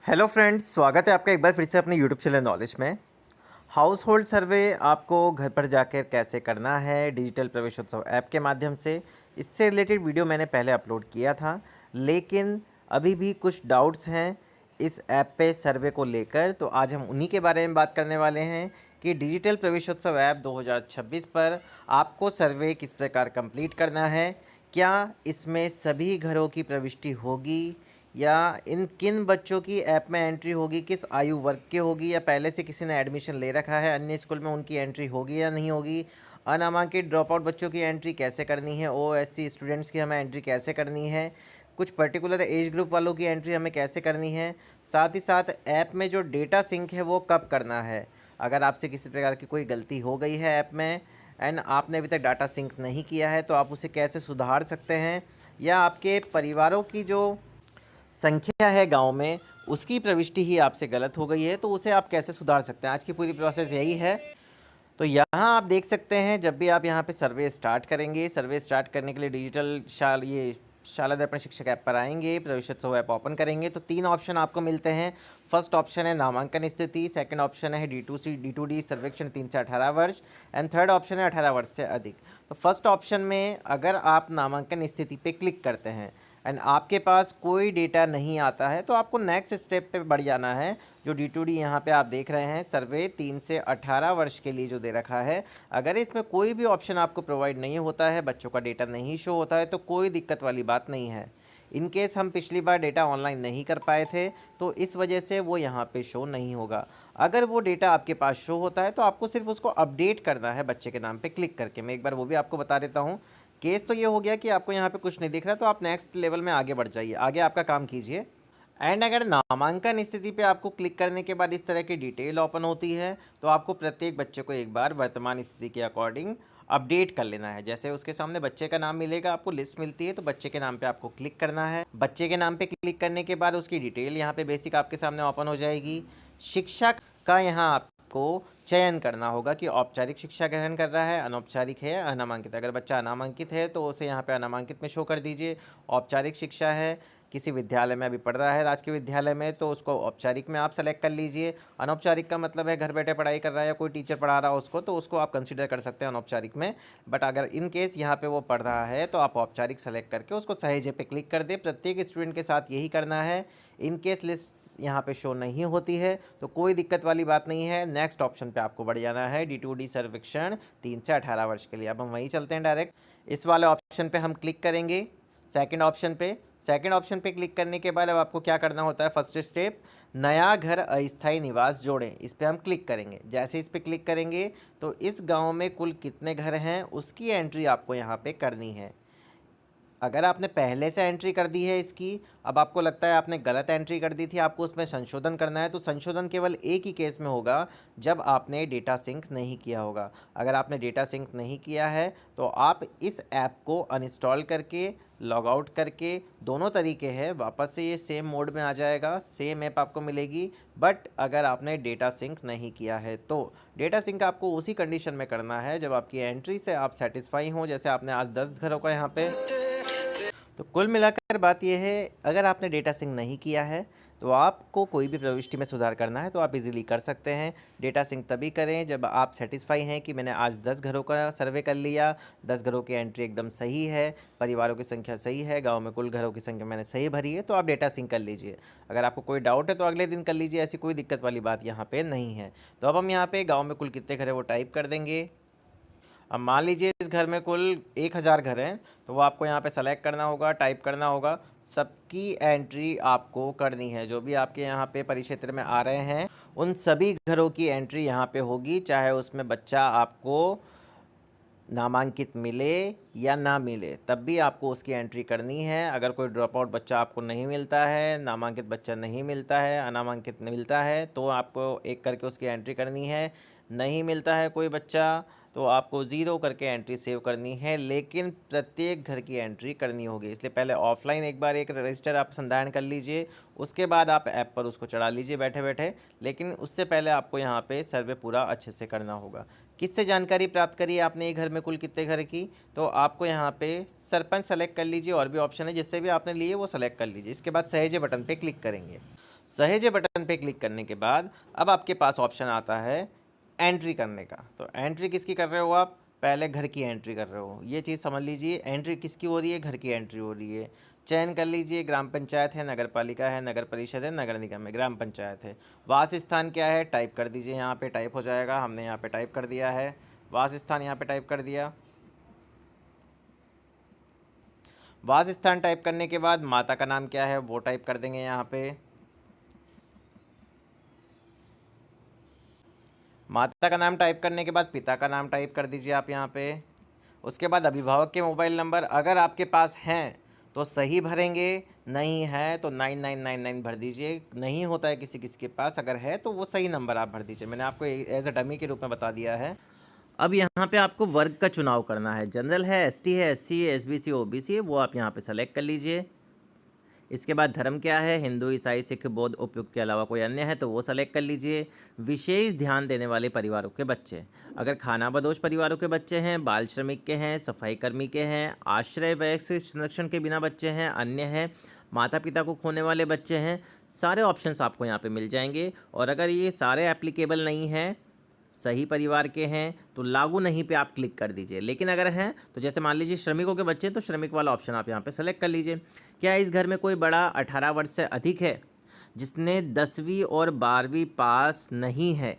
Hello friends, स्वागत है आपका एक बार फिर से अपने यूट्यूब चैनल नॉलेज में। हाउस होल्ड सर्वे आपको घर पर जाकर कैसे करना है डिजिटल प्रवेशोत्सव ऐप के माध्यम से, इससे रिलेटेड वीडियो मैंने पहले अपलोड किया था। लेकिन अभी भी कुछ डाउट्स हैं इस ऐप पे सर्वे को लेकर, तो आज हम उन्हीं के बारे में बात करने वाले हैं कि डिजिटल प्रवेशोत्सव ऐप 2026 पर आपको सर्वे किस प्रकार कंप्लीट करना है, क्या इसमें सभी घरों की प्रविष्टि होगी या इन किन बच्चों की ऐप में एंट्री होगी, किस आयु वर्ग के होगी, या पहले से किसी ने एडमिशन ले रखा है अन्य स्कूल में उनकी एंट्री होगी या नहीं होगी, अनामांकित ड्रॉप आउट बच्चों की एंट्री कैसे करनी है, ओएससी स्टूडेंट्स की हमें एंट्री कैसे करनी है, कुछ पर्टिकुलर एज ग्रुप वालों की एंट्री हमें कैसे करनी है, साथ ही साथ ऐप में जो डेटा सिंक है वो कब करना है। अगर आपसे किसी प्रकार की कोई गलती हो गई है ऐप में एंड आपने अभी तक डाटा सिंक नहीं किया है तो आप उसे कैसे सुधार सकते हैं, या आपके परिवारों की जो संख्या है गांव में उसकी प्रविष्टि ही आपसे गलत हो गई है तो उसे आप कैसे सुधार सकते हैं। आज की पूरी प्रोसेस यही है। तो यहाँ आप देख सकते हैं, जब भी आप यहाँ पे सर्वे स्टार्ट करेंगे, सर्वे स्टार्ट करने के लिए डिजिटल शाला दर्पण शिक्षक ऐप पर आएंगे, प्रवेशोत्सव ऐप ओपन करेंगे तो 3 ऑप्शन आपको मिलते हैं। फर्स्ट ऑप्शन है नामांकन स्थिति, सेकंड ऑप्शन है D2C D2D सर्वेक्षण 3 से 18 वर्ष एंड थर्ड ऑप्शन है 18 वर्ष से अधिक। तो फर्स्ट ऑप्शन में अगर आप नामांकन स्थिति पे क्लिक करते हैं एंड आपके पास कोई डेटा नहीं आता है तो आपको नेक्स्ट स्टेप पे बढ़ जाना है। जो D2D यहाँ पे आप देख रहे हैं, सर्वे 3 से 18 वर्ष के लिए जो दे रखा है, अगर इसमें कोई भी ऑप्शन आपको प्रोवाइड नहीं होता है, बच्चों का डेटा नहीं शो होता है तो कोई दिक्कत वाली बात नहीं है। इन केस हम पिछली बार डेटा ऑनलाइन नहीं कर पाए थे तो इस वजह से वो यहाँ पे शो नहीं होगा। अगर वो डेटा आपके पास शो होता है तो आपको सिर्फ उसको अपडेट करना है बच्चे के नाम पे क्लिक करके। मैं एक बार वो भी आपको बता देता हूँ। केस तो ये हो गया कि आपको यहाँ पे कुछ नहीं दिख रहा तो आप नेक्स्ट लेवल में आगे बढ़ जाइए, आगे आपका काम कीजिए। एंड अगर नामांकन स्थिति पे आपको क्लिक करने के बाद इस तरह की डिटेल ओपन होती है तो आपको प्रत्येक बच्चे को एक बार वर्तमान स्थिति के अकॉर्डिंग अपडेट कर लेना है। जैसे उसके सामने बच्चे का नाम मिलेगा, आपको लिस्ट मिलती है तो बच्चे के नाम पे आपको क्लिक करना है। बच्चे के नाम पे क्लिक करने के बाद उसकी डिटेल यहाँ पे बेसिक आपके सामने ओपन हो जाएगी। शिक्षक का यहाँ आपको चयन करना होगा कि औपचारिक शिक्षा ग्रहण कर रहा है, अनौपचारिक है, अनामांकित। अगर बच्चा अनामांकित है तो उसे यहाँ पे अनामांकित में शो कर दीजिए। औपचारिक शिक्षा है, किसी विद्यालय में अभी पढ़ रहा है राजकीय विद्यालय में, तो उसको औपचारिक में आप सेलेक्ट कर लीजिए। अनौपचारिक का मतलब है घर बैठे पढ़ाई कर रहा है या कोई टीचर पढ़ा रहा है उसको, तो उसको आप कंसीडर कर सकते हैं अनौपचारिक में। बट अगर इन केस यहाँ पे वो पढ़ रहा है तो आप औपचारिक सेलेक्ट करके उसको सहेजे पे क्लिक कर दे। प्रत्येक स्टूडेंट के साथ यही करना है। इन केस लिस्ट यहाँ पे शो नहीं होती है तो कोई दिक्कत वाली बात नहीं है। नेक्स्ट ऑप्शन पे आपको बढ़ जाना है, D2D सर्वेक्षण 3 से 18 वर्ष के लिए। अब हम वहीं चलते हैं डायरेक्ट। इस वाले ऑप्शन पे हम क्लिक करेंगे सेकंड ऑप्शन पे क्लिक करने के बाद अब आपको क्या करना होता है, फर्स्ट स्टेप, नया घर अस्थायी निवास जोड़ें, इस पे हम क्लिक करेंगे। जैसे इस पे क्लिक करेंगे तो इस गांव में कुल कितने घर हैं उसकी एंट्री आपको यहाँ पे करनी है। अगर आपने पहले से एंट्री कर दी है इसकी, अब आपको लगता है आपने गलत एंट्री कर दी थी, आपको उसमें संशोधन करना है, तो संशोधन केवल एक ही केस में होगा जब आपने डेटा सिंक नहीं किया होगा। अगर आपने डेटा सिंक नहीं किया है तो आप इस ऐप को अनइंस्टॉल करके लॉग आउट करके, दोनों तरीके हैं, वापस से ये सेम मोड में आ जाएगा, सेम ऐप आपको मिलेगी। बट अगर आपने डेटा सिंक नहीं किया है तो डेटा सिंक आपको उसी कंडीशन में करना है जब आपकी एंट्री से आप सेटिस्फाई हों। जैसे आपने आज 10 घरों का यहाँ पे, तो कुल मिलाकर बात यह है, अगर आपने डेटा सिंक नहीं किया है तो आपको कोई भी प्रविष्टि में सुधार करना है तो आप इजीली कर सकते हैं। डेटा सिंक तभी करें जब आप सेटिस्फाई हैं कि मैंने आज 10 घरों का सर्वे कर लिया, 10 घरों की एंट्री एकदम सही है, परिवारों की संख्या सही है, गांव में कुल घरों की संख्या मैंने सही भरी है, तो आप डेटा सिंक कर लीजिए। अगर आपको कोई डाउट है तो अगले दिन कर लीजिए, ऐसी कोई दिक्कत वाली बात यहाँ पर नहीं है। तो अब हम यहाँ पर गाँव में कुल कितने घर है वो टाइप कर देंगे। अब मान लीजिए इस घर में कुल 1000 घर हैं तो वो आपको यहाँ पे सेलेक्ट करना होगा, टाइप करना होगा, सबकी एंट्री आपको करनी है। जो भी आपके यहाँ पे परिक्षेत्र में आ रहे हैं उन सभी घरों की एंट्री यहाँ पे होगी, चाहे उसमें बच्चा आपको नामांकित मिले या ना मिले, तब भी आपको उसकी एंट्री करनी है। अगर कोई ड्रॉप आउट बच्चा आपको नहीं मिलता है, नामांकित बच्चा नहीं मिलता है, अनामांकित मिलता है, तो आपको एक करके उसकी एंट्री करनी है। नहीं मिलता है कोई बच्चा तो आपको 0 करके एंट्री सेव करनी है, लेकिन प्रत्येक घर की एंट्री करनी होगी। इसलिए पहले ऑफलाइन एक बार एक रजिस्टर आप संधारण कर लीजिए, उसके बाद आप ऐप पर उसको चढ़ा लीजिए बैठे बैठे, लेकिन उससे पहले आपको यहाँ पे सर्वे पूरा अच्छे से करना होगा। किससे जानकारी प्राप्त करी आपने ये घर में कुल कितने घर की, तो आपको यहाँ पे सरपंच सेलेक्ट कर लीजिए, और भी ऑप्शन है जिससे भी आपने लिए वो सेलेक्ट कर लीजिए। इसके बाद सहेजे बटन पे क्लिक करेंगे सहेजे बटन पे क्लिक करने के बाद अब आपके पास ऑप्शन आता है एंट्री करने का। तो एंट्री किसकी कर रहे हो आप? पहले घर की एंट्री कर रहे हो, ये चीज़ समझ लीजिए। एंट्री किसकी हो रही है? घर की एंट्री हो रही है। चयन कर लीजिए, ग्राम पंचायत है, नगर पालिका है, नगर परिषद है, नगर निगम है, ग्राम पंचायत है। वास स्थान क्या है? टाइप कर दीजिए, यहाँ पे टाइप हो जाएगा। हमने यहाँ पे टाइप कर दिया है, वास स्थान यहाँ पे टाइप कर दिया। वास स्थान टाइप करने के बाद माता का नाम क्या है वो टाइप कर देंगे यहाँ पे। माता का नाम टाइप करने के बाद पिता का नाम टाइप कर दीजिए आप यहाँ पे। उसके बाद अभिभावक के मोबाइल नंबर अगर आपके पास हैं तो सही भरेंगे, नहीं है तो 9999 भर दीजिए। नहीं होता है किसी किसी के पास, अगर है तो वो सही नंबर आप भर दीजिए। मैंने आपको एज अ डमी के रूप में बता दिया है। अब यहाँ पे आपको वर्ग का चुनाव करना है। जनरल है, एसटी है, एससी है, एसबीसी, ओबीसी है, वो आप यहाँ पे सेलेक्ट कर लीजिए। इसके बाद धर्म क्या है? हिंदू, ईसाई, सिख, बौद्ध, उपयुक्त के अलावा कोई अन्य है तो वो सेलेक्ट कर लीजिए। विशेष ध्यान देने वाले परिवारों के बच्चे, अगर खानाबदोश परिवारों के बच्चे हैं, बाल श्रमिक के हैं, सफाई कर्मी के हैं, आश्रय व संरक्षण के बिना बच्चे हैं, अन्य हैं, माता पिता को खोने वाले बच्चे हैं, सारे ऑप्शंस आपको यहाँ पे मिल जाएंगे। और अगर ये सारे एप्लीकेबल नहीं हैं, सही परिवार के हैं, तो लागू नहीं पे आप क्लिक कर दीजिए। लेकिन अगर हैं तो जैसे मान लीजिए श्रमिकों के बच्चे हैं तो श्रमिक वाला ऑप्शन आप यहाँ पे सेलेक्ट कर लीजिए। क्या इस घर में कोई बड़ा 18 वर्ष से अधिक है जिसने 10वीं और 12वीं पास नहीं है?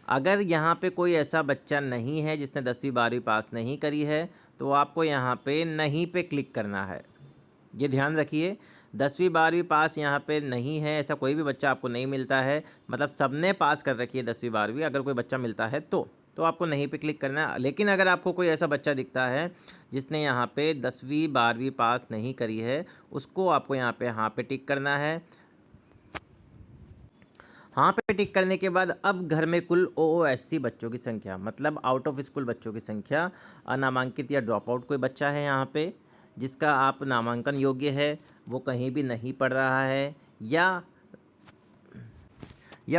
अगर यहाँ पे कोई ऐसा बच्चा नहीं है जिसने 10वीं 12वीं पास नहीं करी है तो आपको यहाँ पे नहीं पे क्लिक करना है। ये ध्यान रखिए, 10वीं 12वीं पास यहाँ पे नहीं है, ऐसा कोई भी बच्चा आपको नहीं मिलता है, मतलब सबने पास कर रखी है 10वीं 12वीं। अगर कोई बच्चा मिलता है तो आपको नहीं पे क्लिक करना है। लेकिन अगर आपको कोई ऐसा बच्चा दिखता है जिसने यहाँ पे 10वीं 12वीं पास नहीं करी है, उसको आपको यहाँ पे हाँ पे टिक करना है। हाँ पे टिक करने के बाद अब घर में कुल OOSC बच्चों की संख्या, मतलब आउट ऑफ स्कूल बच्चों की संख्या, अनामांकित या ड्रॉप आउट कोई बच्चा है यहाँ पे जिसका आप नामांकन योग्य है, वो कहीं भी नहीं पढ़ रहा है, या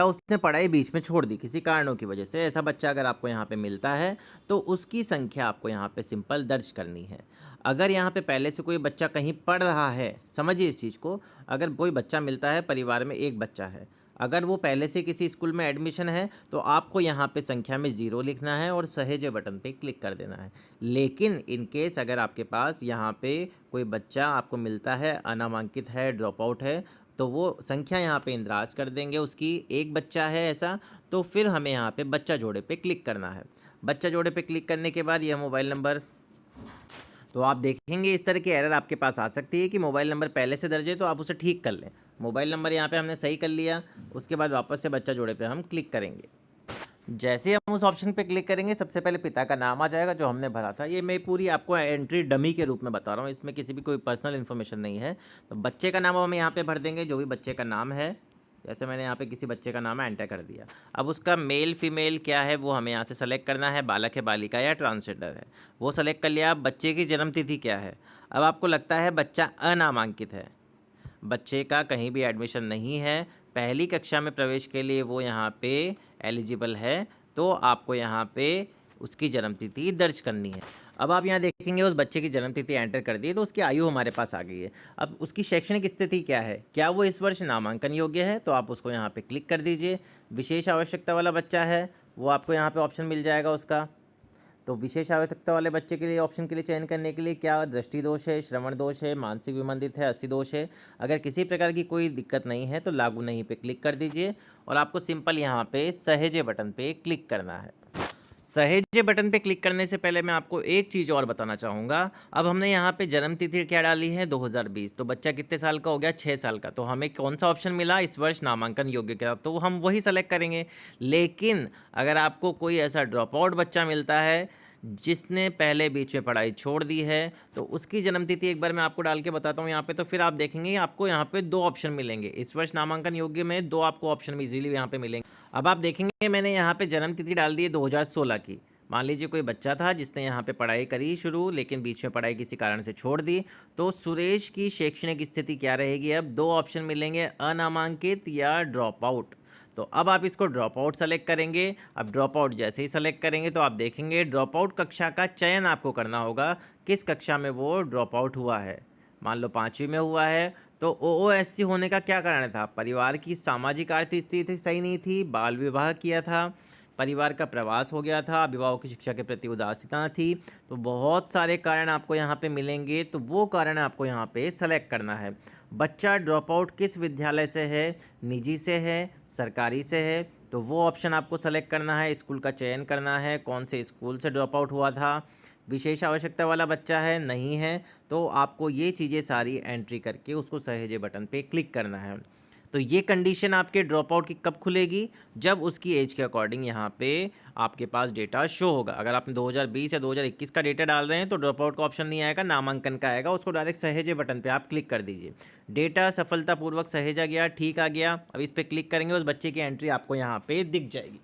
उसने पढ़ाई बीच में छोड़ दी किसी कारणों की वजह से, ऐसा बच्चा अगर आपको यहाँ पे मिलता है तो उसकी संख्या आपको यहाँ पे सिंपल दर्ज करनी है। अगर यहाँ पे पहले से कोई बच्चा कहीं पढ़ रहा है, समझिए इस चीज़ को, अगर कोई बच्चा मिलता है, परिवार में एक बच्चा है, अगर वो पहले से किसी स्कूल में एडमिशन है तो आपको यहाँ पे संख्या में 0 लिखना है और सहेजे बटन पे क्लिक कर देना है। लेकिन इन केस अगर आपके पास यहाँ पे कोई बच्चा आपको मिलता है, अनामांकित है, ड्रॉप आउट है, तो वो संख्या यहाँ पे इंद्राज कर देंगे उसकी। एक बच्चा है ऐसा तो फिर हमें यहाँ पे बच्चा जोड़े पे क्लिक करना है। बच्चा जोड़े पे क्लिक करने के बाद यह मोबाइल नंबर, तो आप देखेंगे इस तरह की एरर आपके पास आ सकती है कि मोबाइल नंबर पहले से दर्ज है, तो आप उसे ठीक कर लें। मोबाइल नंबर यहाँ पे हमने सही कर लिया, उसके बाद वापस से बच्चा जोड़े पे हम क्लिक करेंगे। जैसे ही हम उस ऑप्शन पे क्लिक करेंगे सबसे पहले पिता का नाम आ जाएगा जो हमने भरा था। ये मैं पूरी आपको एंट्री डमी के रूप में बता रहा हूँ, इसमें किसी भी कोई पर्सनल इन्फॉर्मेशन नहीं है। तो बच्चे का नाम हम यहाँ पे भर देंगे, जो भी बच्चे का नाम है। जैसे मैंने यहाँ पे किसी बच्चे का नाम एंटर कर दिया। अब उसका मेल फीमेल क्या है वो हमें यहाँ से सेलेक्ट करना है, बालक है, बालिका या ट्रांसजेंडर है, वो सेलेक्ट कर लिया। अब बच्चे की जन्मतिथि क्या है? अब आपको लगता है बच्चा अनामांकित है, बच्चे का कहीं भी एडमिशन नहीं है, पहली कक्षा में प्रवेश के लिए वो यहाँ पे एलिजिबल है, तो आपको यहाँ पे उसकी जन्मतिथि दर्ज करनी है। अब आप यहाँ देखेंगे उस बच्चे की जन्मतिथि एंटर कर दी तो उसकी आयु हमारे पास आ गई है। अब उसकी शैक्षणिक स्थिति क्या है, क्या वो इस वर्ष नामांकन योग्य है, तो आप उसको यहाँ पे क्लिक कर दीजिए। विशेष आवश्यकता वाला बच्चा है वो आपको यहाँ पे ऑप्शन मिल जाएगा उसका। तो विशेष आवश्यकता वाले बच्चे के लिए ऑप्शन के लिए चयन करने के लिए क्या दृष्टि दोष है, श्रवण दोष है, मानसिक विमंदित है, अस्थि दोष है, अगर किसी प्रकार की कोई दिक्कत नहीं है तो लागू नहीं पे क्लिक कर दीजिए और आपको सिंपल यहाँ पे सहेजे बटन पे क्लिक करना है। सहेजे बटन पे क्लिक करने से पहले मैं आपको एक चीज़ और बताना चाहूँगा। अब हमने यहाँ पे जन्म तिथि क्या डाली है 2020, तो बच्चा कितने साल का हो गया 6 साल का, तो हमें कौन सा ऑप्शन मिला इस वर्ष नामांकन योग्य का, तो हम वही सेलेक्ट करेंगे। लेकिन अगर आपको कोई ऐसा ड्रॉप आउट बच्चा मिलता है जिसने पहले बीच में पढ़ाई छोड़ दी है तो उसकी जन्मतिथि एक बार मैं आपको डाल के बताता हूँ यहाँ पे, तो फिर आप देखेंगे आपको यहाँ पे 2 ऑप्शन मिलेंगे। इस वर्ष नामांकन योग्य में 2 आपको ऑप्शन इजीली यहाँ पे मिलेंगे। अब आप देखेंगे मैंने यहाँ पे जन्मतिथि डाल दी है 2016 की। मान लीजिए कोई बच्चा था जिसने यहाँ पे पढ़ाई करी शुरू, लेकिन बीच में पढ़ाई किसी कारण से छोड़ दी, तो सुरेश की शैक्षणिक स्थिति क्या रहेगी? अब 2 ऑप्शन मिलेंगे, अनामांकित या ड्रॉप आउट। तो अब आप इसको ड्रॉप आउट सेलेक्ट करेंगे। अब ड्रॉप आउट जैसे ही सेलेक्ट करेंगे तो आप देखेंगे ड्रॉप आउट कक्षा का चयन आपको करना होगा, किस कक्षा में वो ड्रॉप आउट हुआ है। मान लो 5वीं में हुआ है तो ओओएससी होने का क्या कारण था? परिवार की सामाजिक आर्थिक स्थिति सही नहीं थी, बाल विवाह किया था, परिवार का प्रवास हो गया था, अभिभावक की शिक्षा के प्रति उदासीनता थी। तो बहुत सारे कारण आपको यहाँ पे मिलेंगे, तो वो कारण आपको यहाँ पे सेलेक्ट करना है। बच्चा ड्रॉप आउट किस विद्यालय से है? निजी से है, सरकारी से है? तो वो ऑप्शन आपको सेलेक्ट करना है, स्कूल का चयन करना है, कौन से स्कूल से ड्रॉप आउट हुआ था, विशेष आवश्यकता वाला बच्चा है, नहीं है। तो आपको ये चीज़ें सारी एंट्री करके उसको सहेजे बटन पे क्लिक करना है। तो ये कंडीशन आपके ड्रॉप आउट की कब खुलेगी? जब उसकी एज के अकॉर्डिंग यहाँ पे आपके पास डेटा शो होगा। अगर आपने 2020 या 2021 का डेटा डाल रहे हैं तो ड्रॉप आउट का ऑप्शन नहीं आएगा, नामांकन का आएगा। उसको डायरेक्ट सहेजे बटन पे आप क्लिक कर दीजिए। डेटा सफलतापूर्वक सहेजा गया, ठीक आ गया। अब इस पर क्लिक करेंगे, उस बच्चे की एंट्री आपको यहाँ पे दिख जाएगी।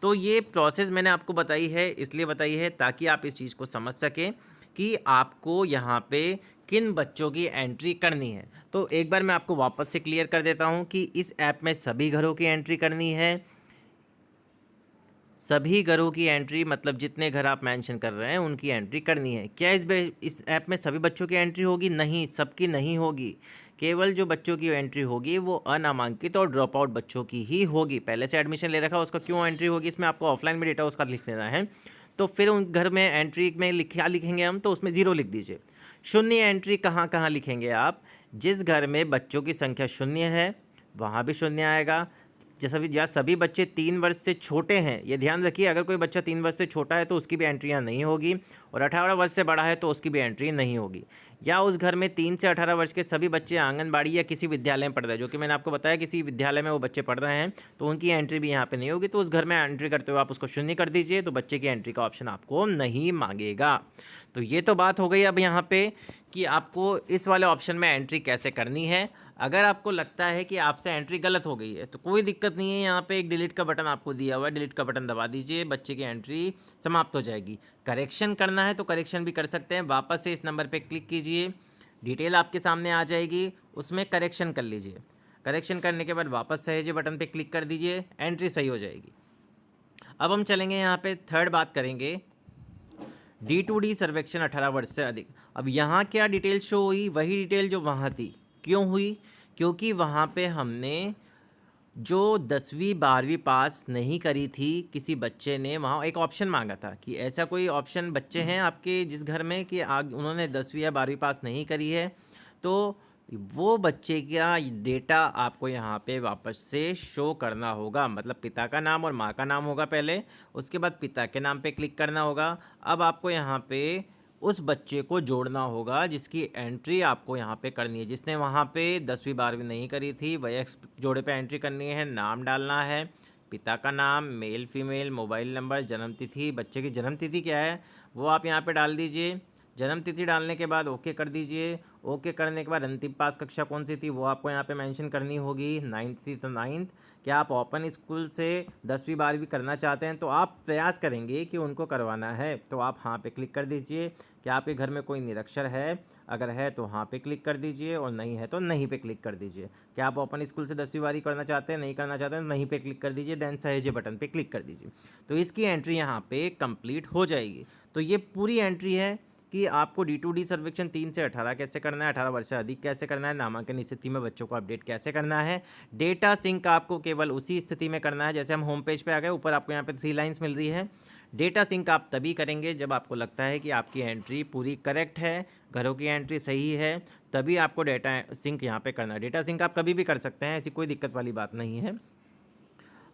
तो ये प्रोसेस मैंने आपको बताई है, इसलिए बताई है ताकि आप इस चीज़ को समझ सकें कि आपको यहाँ पे किन बच्चों की एंट्री करनी है। तो एक बार मैं आपको वापस से क्लियर कर देता हूँ कि इस ऐप में सभी घरों की एंट्री करनी है। सभी घरों की एंट्री मतलब जितने घर आप मेंशन कर रहे हैं उनकी एंट्री करनी है। क्या इस ऐप में सभी बच्चों की एंट्री होगी? नहीं, सबकी नहीं होगी। केवल जो बच्चों की एंट्री होगी वो अनामांकित और ड्रॉप आउट बच्चों की ही होगी। पहले से एडमिशन ले रखा उसका क्यों एंट्री होगी? इसमें आपको ऑफलाइन में डेटा उसका लिख लेना है। तो फिर उन घर में एंट्री में क्या लिखेंगे हम? तो उसमें 0 लिख दीजिए। शून्य एंट्री कहाँ कहाँ लिखेंगे आप? जिस घर में बच्चों की संख्या शून्य है वहाँ भी शून्य आएगा। जैसा भी, या सभी बच्चे 3 वर्ष से छोटे हैं, ये ध्यान रखिए। अगर कोई बच्चा 3 वर्ष से छोटा है तो उसकी भी एंट्रियाँ नहीं होगी, और 18 वर्ष से बड़ा है तो उसकी भी एंट्री नहीं होगी। या उस घर में 3 से 18 वर्ष के सभी बच्चे आंगनबाड़ी या किसी विद्यालय में पढ़ रहे हैं, जो कि मैंने आपको बताया किसी विद्यालय में वो बच्चे पढ़ रहे हैं, तो उनकी एंट्री भी यहाँ पे नहीं होगी। तो उस घर में एंट्री करते हुए आप उसको शून्य कर दीजिए, तो बच्चे की एंट्री का ऑप्शन आपको नहीं मांगेगा। तो ये तो बात हो गई अब यहाँ पे कि आपको इस वाले ऑप्शन में एंट्री कैसे करनी है। अगर आपको लगता है कि आपसे एंट्री गलत हो गई है तो कोई दिक्कत नहीं है, यहाँ पे एक डिलीट का बटन आपको दिया हुआ है, डिलीट का बटन दबा दीजिए, बच्चे की एंट्री समाप्त हो जाएगी। करेक्शन करना है तो करेक्शन भी कर सकते हैं। वापस से इस नंबर पे क्लिक कीजिए, डिटेल आपके सामने आ जाएगी, उसमें करेक्शन कर लीजिए। करेक्शन करने के बाद वापस सहेजे बटन पर क्लिक कर दीजिए, एंट्री सही हो जाएगी। अब हम चलेंगे यहाँ पे थर्ड बात करेंगे, D2D सर्वेक्षण 18 वर्ष से अधिक। अब यहाँ क्या डिटेल शो हुई? वही डिटेल जो वहाँ थी। क्यों हुई? क्योंकि वहाँ पे हमने जो 10वीं 12वीं पास नहीं करी थी किसी बच्चे ने, वहाँ एक ऑप्शन मांगा था कि ऐसा कोई ऑप्शन बच्चे हैं आपके जिस घर में कि उन्होंने 10वीं या 12वीं पास नहीं करी है, तो वो बच्चे का डेटा आपको यहाँ पे वापस से शो करना होगा। मतलब पिता का नाम और माँ का नाम होगा पहले, उसके बाद पिता के नाम पे क्लिक करना होगा। अब आपको यहाँ पे उस बच्चे को जोड़ना होगा जिसकी एंट्री आपको यहाँ पे करनी है। जिसने वहाँ पे 10वीं 12वीं नहीं करी थी वही जोड़े पे एंट्री करनी है। नाम डालना है, पिता का नाम, मेल फीमेल, मोबाइल नंबर, जन्मतिथि, बच्चे की जन्मतिथि क्या है वो आप यहाँ पे डाल दीजिए। जन्मतिथि डालने के बाद ओके कर दीजिए। ओके करने के बाद अंतिम पास कक्षा कौन सी थी वो आपको यहाँ पे मेंशन करनी होगी। 9th थी तो 9th। क्या आप ओपन स्कूल से 10वीं 12वीं करना चाहते हैं तो आप प्रयास करेंगे कि उनको करवाना है, तो आप हाँ पे क्लिक कर दीजिए। क्या आपके घर में कोई निरक्षर है? अगर है तो हाँ पे क्लिक कर दीजिए, और नहीं है तो नहीं पे क्लिक कर दीजिए। क्या आप ओपन स्कूल से 10वीं 12वीं करना चाहते हैं? नहीं करना चाहते हैं तो नहीं पे क्लिक कर दीजिए, देन सहेजे बटन पे क्लिक कर दीजिए। तो इसकी एंट्री यहाँ पे कंप्लीट हो जाएगी। तो ये पूरी एंट्री है कि आपको D2D सर्वेक्षण 3 से 18 कैसे करना है, 18 वर्ष से अधिक कैसे करना है, नामांकन स्थिति में बच्चों को अपडेट कैसे करना है। डेटा सिंक आपको केवल उसी स्थिति में करना है, जैसे हम होम पेज पे आ गए, ऊपर आपको यहाँ पे 3 लाइन्स मिल रही है। डेटा सिंक आप तभी करेंगे जब आपको लगता है कि आपकी एंट्री पूरी करेक्ट है, घरों की एंट्री सही है, तभी आपको डेटा सिंक यहाँ पे करना है। डेटा सिंक आप कभी भी कर सकते हैं, ऐसी कोई दिक्कत वाली बात नहीं है।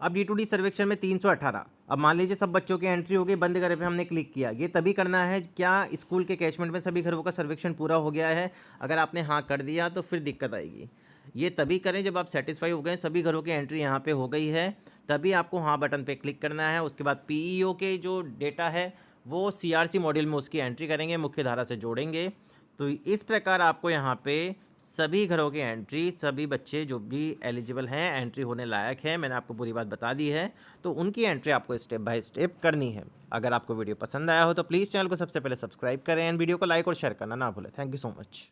अब D2D सर्वेक्षण में 318, अब मान लीजिए सब बच्चों की एंट्री हो गई, बंद करे पे हमने क्लिक किया। ये तभी करना है क्या स्कूल के कैशमेंट में सभी घरों का सर्वेक्षण पूरा हो गया है। अगर आपने हाँ कर दिया तो फिर दिक्कत आएगी। ये तभी करें जब आप सेटिस्फाई हो गए, सभी घरों की एंट्री यहाँ पे हो गई है, तभी आपको हाँ बटन पे क्लिक करना है। उसके बाद PEO के जो डेटा है वो CRC मॉड्यूल में उसकी एंट्री करेंगे, मुख्य धारा से जोड़ेंगे। तो इस प्रकार आपको यहाँ पे सभी घरों की एंट्री, सभी बच्चे जो भी एलिजिबल हैं, एंट्री होने लायक हैं, मैंने आपको पूरी बात बता दी है, तो उनकी एंट्री आपको स्टेप बाय स्टेप करनी है। अगर आपको वीडियो पसंद आया हो तो प्लीज़ चैनल को सबसे पहले सब्सक्राइब करें एंड वीडियो को लाइक और शेयर करना ना भूलें। Thank you so much.